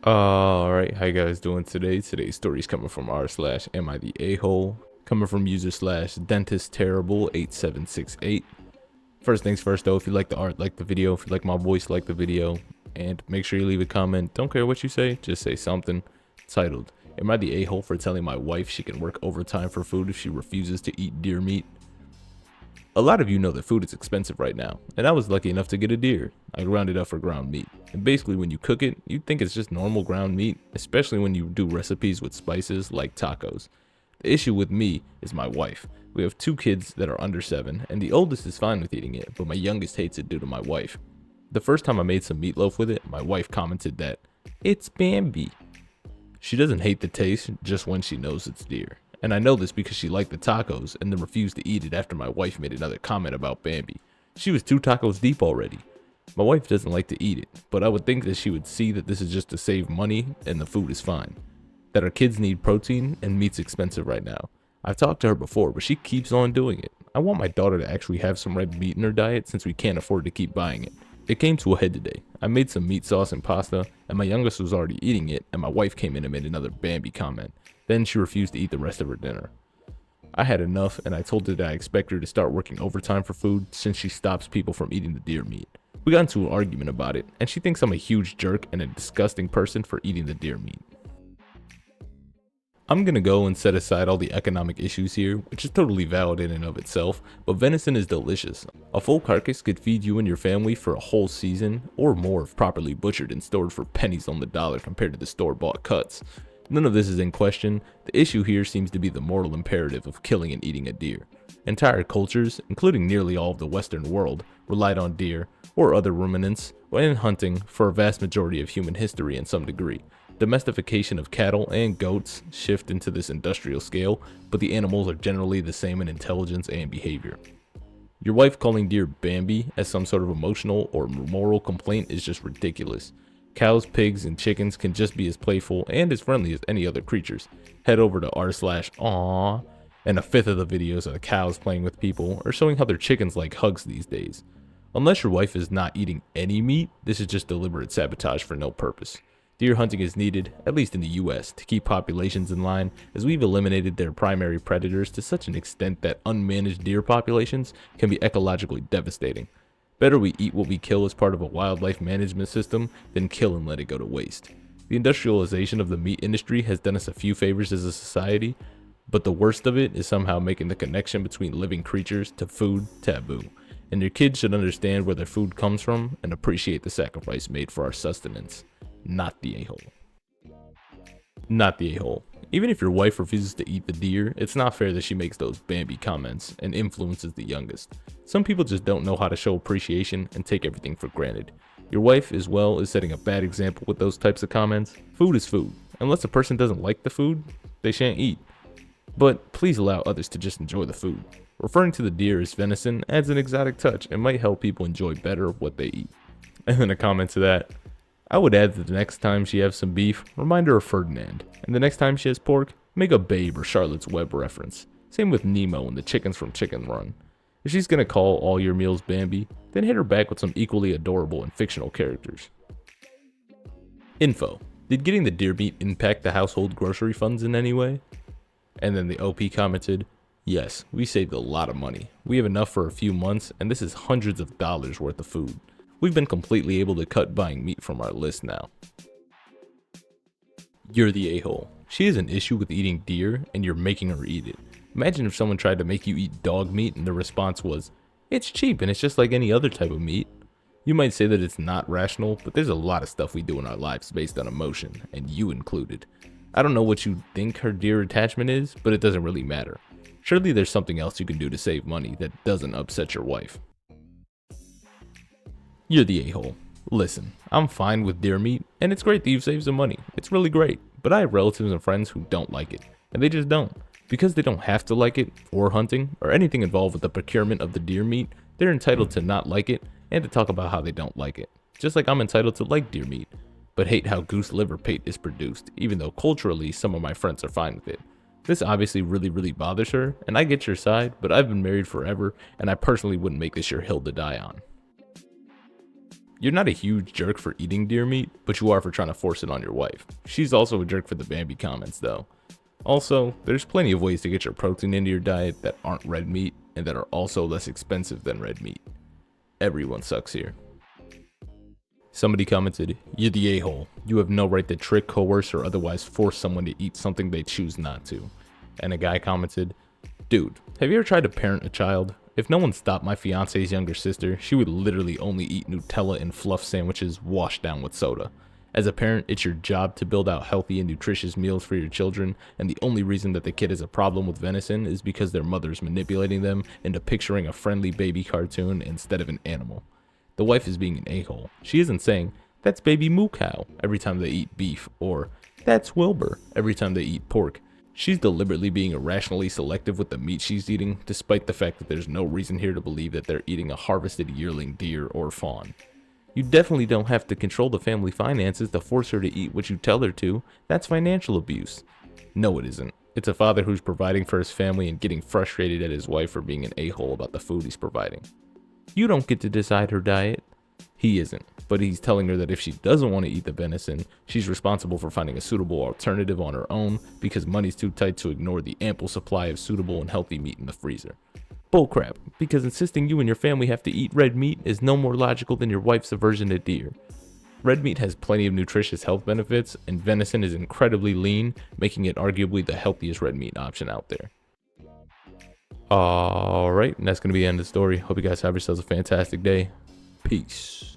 Alright, how you guys doing today? Today's story is coming from r/AmITheA coming from user slash dentist terrible 8768. First things first though, if you like the art, like the video. If you like my voice, like the video. And make sure you leave a comment. Don't care what you say, just say something. Titled, Am I the a-hole for telling my wife she can work overtime for food if she refuses to eat deer meat? A lot of you know that food is expensive right now, and I was lucky enough to get a deer. I ground it up for ground meat. And basically when you cook it, you think it's just normal ground meat, especially when you do recipes with spices like tacos. The issue with me is my wife. We have two kids that are under 7, and the oldest is fine with eating it, but my youngest hates it due to my wife. The first time I made some meatloaf with it, my wife commented that, "It's Bambi." She doesn't hate the taste, just when she knows it's deer. And I know this because she liked the tacos and then refused to eat it after my wife made another comment about Bambi. She was 2 tacos deep already. My wife doesn't like to eat it, but I would think that she would see that this is just to save money and the food is fine. That our kids need protein and meat's expensive right now. I've talked to her before, but she keeps on doing it. I want my daughter to actually have some red meat in her diet since we can't afford to keep buying it. It came to a head today. I made some meat sauce and pasta, and my youngest was already eating it, and my wife came in and made another Bambi comment. Then she refused to eat the rest of her dinner. I had enough, and I told her that I expect her to start working overtime for food since she stops people from eating the deer meat. We got into an argument about it, and she thinks I'm a huge jerk and a disgusting person for eating the deer meat. I'm gonna go and set aside all the economic issues here, which is totally valid in and of itself, but venison is delicious. A full carcass could feed you and your family for a whole season, or more if properly butchered and stored for pennies on the dollar compared to the store-bought cuts. None of this is in question. The issue here seems to be the moral imperative of killing and eating a deer. Entire cultures, including nearly all of the Western world, relied on deer, or other ruminants, and hunting for a vast majority of human history in some degree. Domestication of cattle and goats shift into this industrial scale, but the animals are generally the same in intelligence and behavior. Your wife calling deer Bambi as some sort of emotional or moral complaint is just ridiculous. Cows, pigs, and chickens can just be as playful and as friendly as any other creatures. Head over to r/aw, and a fifth of the videos are the cows playing with people or showing how their chickens like hugs these days. Unless your wife is not eating any meat, this is just deliberate sabotage for no purpose. Deer hunting is needed, at least in the US, to keep populations in line, as we've eliminated their primary predators to such an extent that unmanaged deer populations can be ecologically devastating. Better we eat what we kill as part of a wildlife management system than kill and let it go to waste. The industrialization of the meat industry has done us a few favors as a society, but the worst of it is somehow making the connection between living creatures to food taboo. And your kids should understand where their food comes from and appreciate the sacrifice made for our sustenance. Not the a-hole. Not the a-hole. Even if your wife refuses to eat the deer, it's not fair that she makes those Bambi comments and influences the youngest. Some people just don't know how to show appreciation and take everything for granted. Your wife, as well, is setting a bad example with those types of comments. Food is food. Unless a person doesn't like the food, they shan't eat. But please allow others to just enjoy the food. Referring to the deer as venison adds an exotic touch and might help people enjoy better what they eat. And then a comment to that. I would add that the next time she has some beef, remind her of Ferdinand. And the next time she has pork, make a Babe or Charlotte's Web reference. Same with Nemo and the chickens from Chicken Run. If she's gonna call all your meals Bambi, then hit her back with some equally adorable and fictional characters. Info. Did getting the deer meat impact the household grocery funds in any way? And then the OP commented, yes, we saved a lot of money. We have enough for a few months, and this is hundreds of dollars worth of food. We've been completely able to cut buying meat from our list now. You're the a-hole. She has an issue with eating deer, and you're making her eat it. Imagine if someone tried to make you eat dog meat and the response was, it's cheap and it's just like any other type of meat. You might say that it's not rational, but there's a lot of stuff we do in our lives based on emotion, and you included. I don't know what you think her deer attachment is, but it doesn't really matter. Surely there's something else you can do to save money that doesn't upset your wife. You're the a-hole. Listen, I'm fine with deer meat, and it's great that you've saved some money. It's really great, but I have relatives and friends who don't like it, and they just don't. Because they don't have to like it, or hunting, or anything involved with the procurement of the deer meat, they're entitled to not like it, and to talk about how they don't like it. Just like I'm entitled to like deer meat, but hate how goose liver pate is produced, even though culturally some of my friends are fine with it. This obviously really bothers her, and I get your side, but I've been married forever, and I personally wouldn't make this your hill to die on. You're not a huge jerk for eating deer meat, but you are for trying to force it on your wife. She's also a jerk for the Bambi comments though. Also, there's plenty of ways to get your protein into your diet that aren't red meat and that are also less expensive than red meat. Everyone sucks here. Somebody commented, "You're the a-hole. You have no right to trick, coerce, or otherwise force someone to eat something they choose not to." And a guy commented, "Dude, have you ever tried to parent a child? If no one stopped my fiance's younger sister, she would literally only eat Nutella and fluff sandwiches washed down with soda. As a parent, it's your job to build out healthy and nutritious meals for your children, and the only reason that the kid has a problem with venison is because their mother's manipulating them into picturing a friendly baby cartoon instead of an animal. The wife is being an a-hole. She isn't saying, 'That's baby moo cow' every time they eat beef, or 'That's Wilbur' every time they eat pork. She's deliberately being irrationally selective with the meat she's eating, despite the fact that there's no reason here to believe that they're eating a harvested yearling deer or fawn. You definitely don't have to control the family finances to force her to eat what you tell her to. That's financial abuse." No, it isn't. It's a father who's providing for his family and getting frustrated at his wife for being an a-hole about the food he's providing. You don't get to decide her diet. He isn't, but he's telling her that if she doesn't want to eat the venison, she's responsible for finding a suitable alternative on her own because money's too tight to ignore the ample supply of suitable and healthy meat in the freezer. Bullcrap, because insisting you and your family have to eat red meat is no more logical than your wife's aversion to deer. Red meat has plenty of nutritious health benefits, and venison is incredibly lean, making it arguably the healthiest red meat option out there. Alright, and that's going to be the end of the story. Hope you guys have yourselves a fantastic day. Peace.